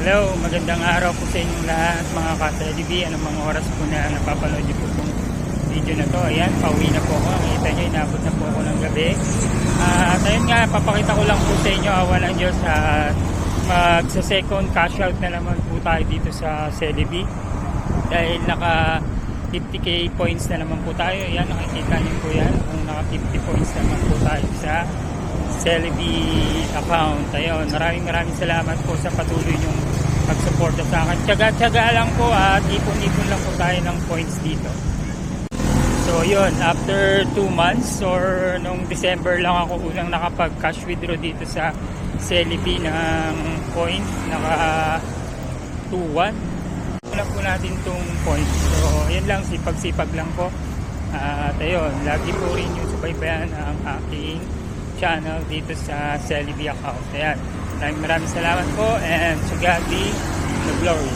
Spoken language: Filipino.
Hello, magandang araw po sa inyong lahat mga ka-CLB. Anong mga oras po na napapanood niyo po itong video na to. Ayan, pauwi na po ako. Nakita niyo, inabot na po ako ng gabi. At ayun nga, papakita ko lang po sa inyo, awa ng Diyos, magsa-second cash out na naman po tayo dito sa CLB. Dahil naka 50k points na naman po tayo. Ayan, nakikita niyo po yan. Kung naka 50 points naman po tayo sa CLB account. Ayun, maraming salamat po sa patuloy nyong pagsuporta sa akin. Tiyaga lang po at ipon-ipon lang po tayo ng points dito. So yun, after 2 months or nung December lang ako unang nakapag-cash withdraw dito sa CLB ng point. Naka 2-1. Wala po natin itong points. So yun lang, sipag-sipag lang po. At ayun, lagi po rin yung subaybayan ang aking channel dito sa CLB account. Ayan, maraming salamat po and to God be the glory.